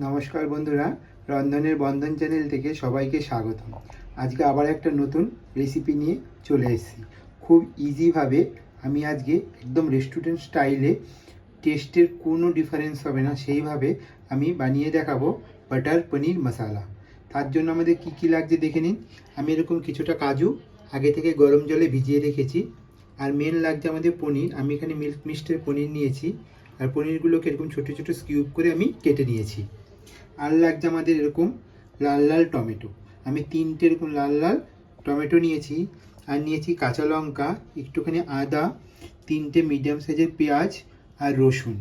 নমস্কার বন্ধুরা, রন্ধনের বন্ধন চ্যানেল থেকে সবাইকে স্বাগতম। আজকে আবার একটা নতুন রেসিপি নিয়ে চলে এসেছি। খুব ইজিভাবে আমি আজকে একদম রেস্টুরেন্ট স্টাইলে, টেস্টের কোনো ডিফারেন্স হবে না সেইভাবে আমি বানিয়ে দেখাবো বাটার পনির মশালা। তার জন্য আমাদের কি কি লাগছে দেখে নিন। আমি এরকম কিছুটা কাজু আগে থেকে গরম জলে ভিজিয়ে রেখেছি। আর মেন লাগছে আমাদের পনির। আমি এখানে মিল্ক মিস্টের পনির নিয়েছি, আর পনিরগুলোকে এরকম ছোটো ছোটো কিউব করে আমি কেটে নিয়েছি। আর লাগছে আমাদের এরকম লাল লাল টমেটো। আমি তিনটে এরকম লাল লাল টমেটো নিয়েছি। আর নিয়েছি কাঁচা লঙ্কা, একটুখানি আদা, তিনটে মিডিয়াম সাইজের পেঁয়াজ আর রসুন।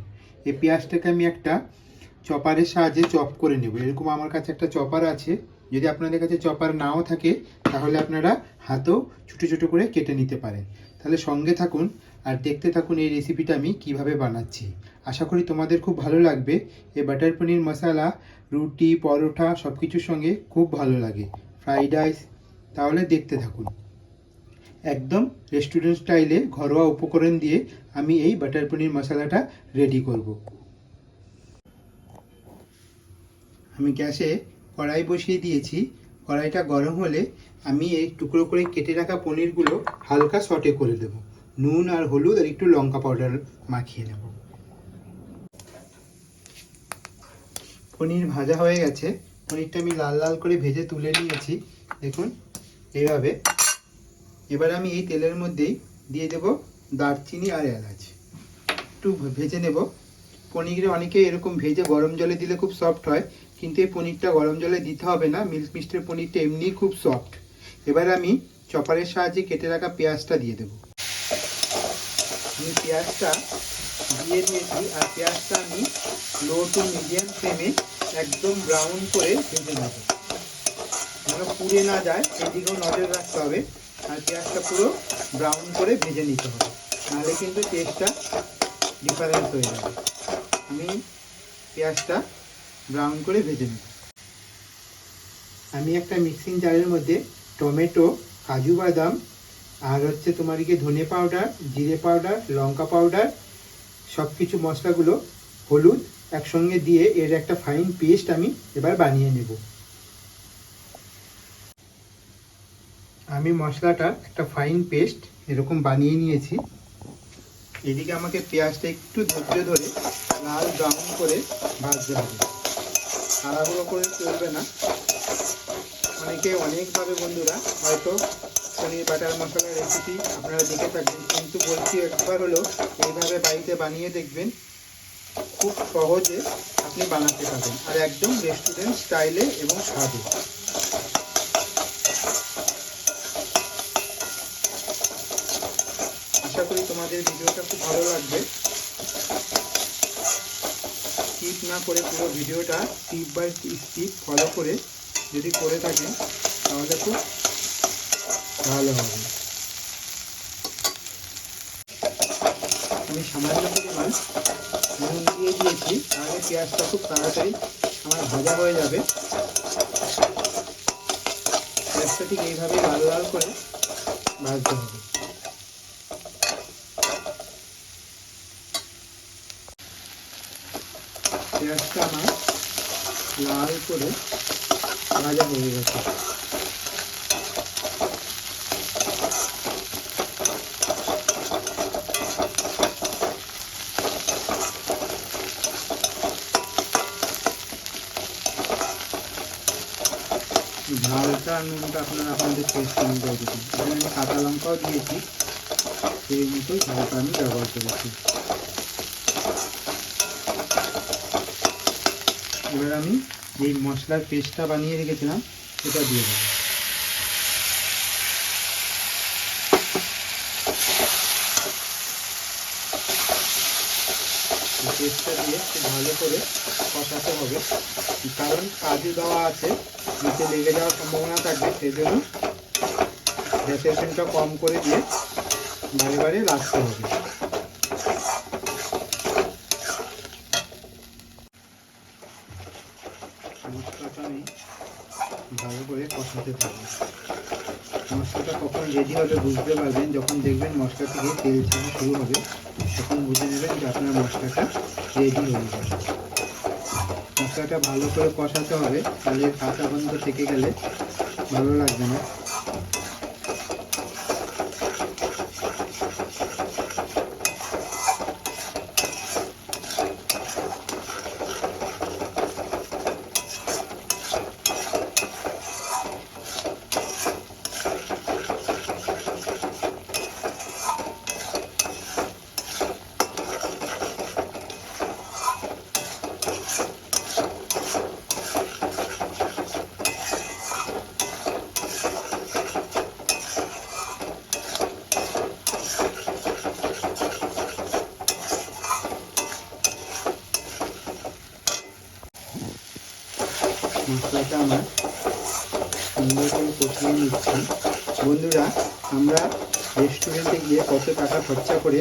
এই পেঁয়াজটাকে আমি একটা চপারের সাহায্যে চপ করে নেব। এরকম আমার কাছে একটা চপার আছে। যদি আপনাদের কাছে চপার নাও থাকে তাহলে আপনারা হাতেও ছোটো ছোটো করে কেটে নিতে পারেন। তাহলে সঙ্গে থাকুন আর দেখতে থাকুন এই রেসিপিটা আমি কিভাবে বানাচ্ছি। আশা করি তোমাদের খুব ভালো লাগবে। এই বাটার পনির মশালা রুটি, পরোটা সব কিছুর সঙ্গে খুব ভালো লাগে, ফ্রাইড রাইস। তাহলে দেখতে থাকুন। একদম রেস্টুরেন্ট স্টাইলে ঘরোয়া উপকরণ দিয়ে আমি এই বাটার পনির মশালাটা রেডি করব। আমি গ্যাসে কড়াই বসিয়ে দিয়েছি। কড়াইটা গরম হলে আমি এই টুকরো করে কেটে রাখা পনিরগুলো হালকা সটে করে দেব। নুন আর হলুদ আর একটু লঙ্কা পাউডার মাখিয়ে নেব। পনির ভাজা হয়ে গেছে। পনিরটা আমি লাল লাল করে ভেজে তুলে নিয়েছি, দেখুন এইভাবে। এবার আমি এই তেলের মধ্যেই দিয়ে দেব দারচিনি আর এলাচ। একটু ভেজে নেব। পনিরে অনেকে এরকম ভেজে গরম জলে দিলে খুব সফট হয়, কিন্তু এই পনিরটা গরম জলে দিতে হবে না। মিল্ক মিস্টের পনিরটা এমনিই খুব সফট। এবার আমি চপারের সাহায্যে কেটে রাখা পেঁয়াজটা দিয়ে দেব। আমি পেঁয়াজটা দিয়ে দিয়েছি, আর পেঁয়াজটা আমি লো টু মিডিয়াম ফ্লেমে একদম ব্রাউন করে ভেজে নেব, যেন পুড়ে না যায় সেদিকেও নজর রাখতে হবে। আর পেঁয়াজটা পুরো ব্রাউন করে ভেজে নিতে হবে, নাহলে কিন্তু টেস্টটা ডিফারেন্স হয়ে যাবে। আমি পেঁয়াজটা ব্রাউন করে ভেজে নেব। আমি একটা মিক্সিং জারের মধ্যে টমেটো, কাজু বাদাম আর তোমার ধনে পাউডার, জিরে পাউডার, লঙ্কা পাউডার সব কিছু মশলাগুলো, হলুদ একসঙ্গে দিয়ে এর একটা ফাইন পেস্ট আমি এবার বানিয়ে নেব। আমি মশলাটা একটা ফাইন পেস্ট এরকম বানিয়ে নিয়েছি। এদিকে আমাকে পেঁয়াজটা একটু ধৈর্য ধরে লাল ব্রাউন করে ভাজতে হবে, তাড়াহুড়ো করে চলবে না। অনেকে অনেকভাবে বন্ধুরা হয়তো পনির বাটার মশলার রেসিপি আপনারা দেখে থাকবেন, কিন্তু বলছি একবার হলেও এইভাবে বাড়িতে বানিয়ে দেখবেন। খুব সহজে আপনি বানাতে পারবেন, আর একদম রেস্টুরেন্ট স্টাইলে এবং স্বাদে। আশা করি তোমাদের ভিডিওটা খুব ভালো লাগবে। স্কিপ না করে পুরো ভিডিওটা স্টেপ বাই স্টেপ ফলো করে যদি করে থাকেন তাহলে খুব ভালো হবে। আমি সামান্য পরিমাণ নুন দিয়ে দিয়েছি, তাহলে পেঁয়াজটা খুব তাড়াতাড়ি আমার ভাজা হয়ে যাবে। পেঁয়াজটা ঠিক এইভাবে লাল লাল করে ভাজতে হবে। পেঁয়াজটা আমার লাল করে ভাজা হয়ে গেছে। ঝালটা নুনটা আপনারা আপনাদের টেস্ট অনুযায়ী দেবেন। এখানে আমি কাঁচা লঙ্কাও দিয়েছি, সেই মতোই ঝালটা আমি ব্যবহার করেছি। এবার আমি এই মশলার পেস্টটা বানিয়ে রেখেছিলাম সেটা দিয়ে দেবো। পেস্টটা দিয়ে খুব ভালো করে কষাতে হবে, কারণ কাজু দেওয়া আছে, নিচে লেগে যাওয়ার সম্ভাবনা থাকবে। সেই জন্য গ্যাসের ফ্লেমটা কম করে দিয়ে বারে বারে রাখতে হবে। মশলাটা আমি ভালো করে কষাতে থাকবো। মশলাটা কখন রেডি হবে বুঝতে পারবেন, যখন দেখবেন মশলা থেকে তেল ছাড়া শুরু হবে, তখন বুঝে নেবেন যে আপনার মশলাটা রেডি হয়ে যাবে। মশলাটা ভালো করে কষাতে হবে, তাহলে কাঁচা গন্ধ থেকে গেলে ভালো লাগবে না। মশলাটা আমার সুন্দর করে কষিয়ে নিচ্ছি। বন্ধুরা, আমরা রেস্টুরেন্টে গিয়ে কত টাকা খরচা করে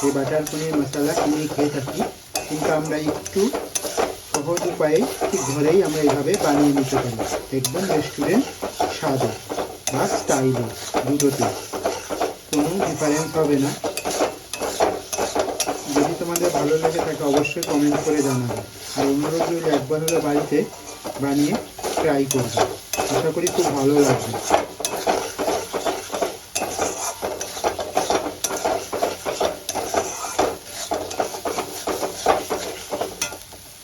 এই বাটার পনির মশলা কিনে খেয়ে থাকি, কিন্তু আমরা একটু সহজ উপায়ে ঠিক ঘরেই আমরা এভাবে বানিয়ে নিতে পারি, একদম রেস্টুরেন্ট স্বাদে বা স্টাইলে, দুটোতে কোনো ডিফারেন্স হবে না। যদি তোমাদের ভালো লাগে থাকে অবশ্যই কমেন্ট করে জানাবে, আর অনুরোধ রইল একবার হলে বাড়িতে বানিয়ে ট্রাই করবে, আশা করি খুব ভালো লাগবে।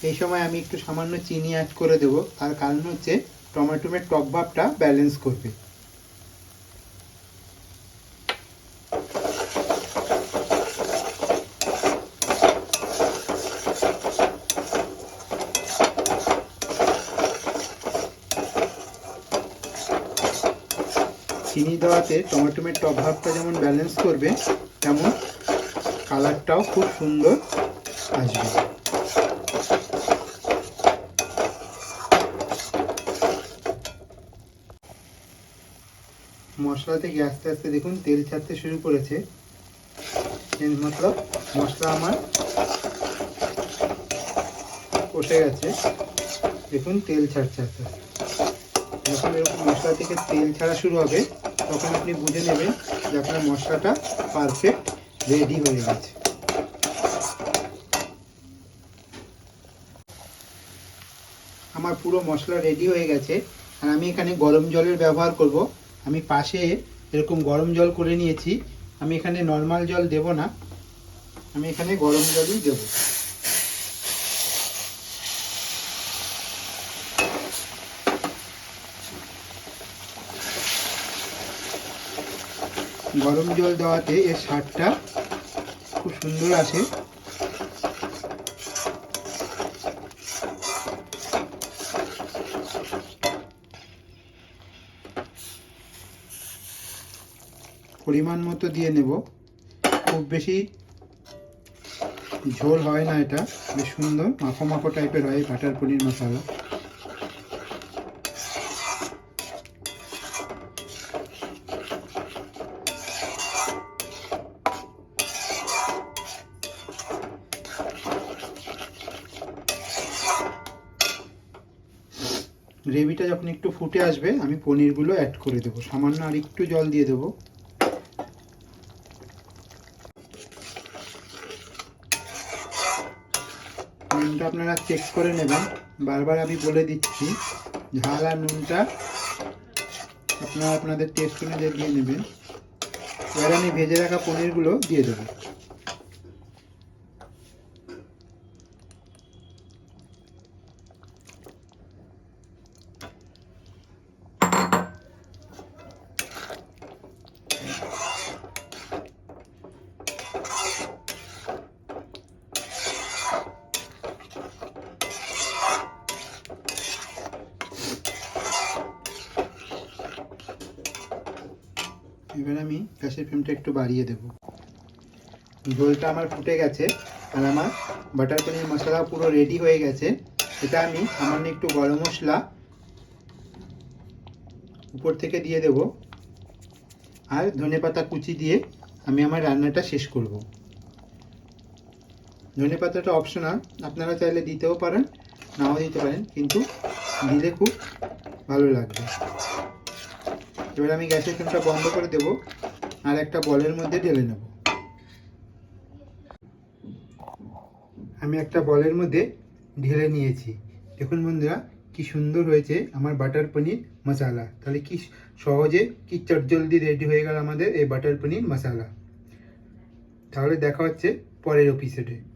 এই সময় আমি একটু সামান্য চিনি অ্যাড করে দেবো, তার কারণ হচ্ছে টমেটোর টক ভাবটা ব্যালেন্স করবে। চিনি দেওয়াতে টমেটোর টক ভাবটা যেমন ব্যালেন্স করবে, তেমন কালারটাও খুব সুন্দর আসবে। মশলা থেকে আস্তে আস্তে দেখুন তেল ছাড়তে শুরু করেছে, মতলব মশলা আমার কষে গেছে। দেখুন তেল ছাড়ছে আস্তে আস্তে। যখন এরকম মশলা থেকে তেল ছাড়া শুরু হবে, তখন আপনি বুঝে নেবেন যে আপনার মশলাটা পারফেক্ট রেডি হয়ে গেছে। আমার পুরো মশলা রেডি হয়ে গেছে, আর আমি এখানে গরম জলের ব্যবহার করব। আমি পাশে এরকম গরম জল করে নিয়েছি। আমি এখানে নর্মাল জল দেব না, আমি এখানে গরম জলই দেব। গরম জল দেওয়াতে এর স্বাদটা খুব সুন্দর আসে। পরিমাণ মতো দিয়ে নেব, খুব বেশি ঝোল হয় না, এটা বেশ সুন্দর মাখো মাখো টাইপের হয় বাটার পনির মশলা। গ্রেভিটা যখন একটু ফুটে আসবে, আমি পনিরগুলো অ্যাড করে দেবো, সামান্য আর একটু জল দিয়ে দেবো। নুনটা আপনারা চেক করে নেবেন, বারবার আমি বলে দিচ্ছি, ঝাল আর নুনটা আপনারা আপনাদের টেস্ট অনুযায়ী দিয়ে নেবেন। এবার আমি ভেজে রাখা পনিরগুলো দিয়ে দেবো। এবার আমি গ্যাসের ফ্লেমটা একটু বাড়িয়ে দেব। ঝোলটা আমার ফুটে গেছে, আর আমার বাটার পনির মশলা পুরো রেডি হয়ে গেছে। এটা আমি সামান্য একটু গরম মশলা উপর থেকে দিয়ে দেব, আর ধনেপাতা কুচি দিয়ে আমি আমার রান্নাটা শেষ করব। ধনেপাতাটা অপশনাল, আপনারা চাইলে দিতেও পারেন, নাও দিতে পারেন, কিন্তু দিলে খুব ভালো লাগবে। এবার আমি গ্যাসের ফ্লেমটা বন্ধ করে দেব, আর একটা বলের মধ্যে ঢেলে নেব। আমি একটা বলের মধ্যে ঢেলে নিয়েছি। দেখুন বন্ধুরা কি সুন্দর হয়েছে আমার বাটার পনির মশালা। তাহলে কি সহজে কি চটজলদি রেডি হয়ে গেল আমাদের এই বাটার পনির মশালা। তাহলে দেখা হচ্ছে পরের এপিসোডে।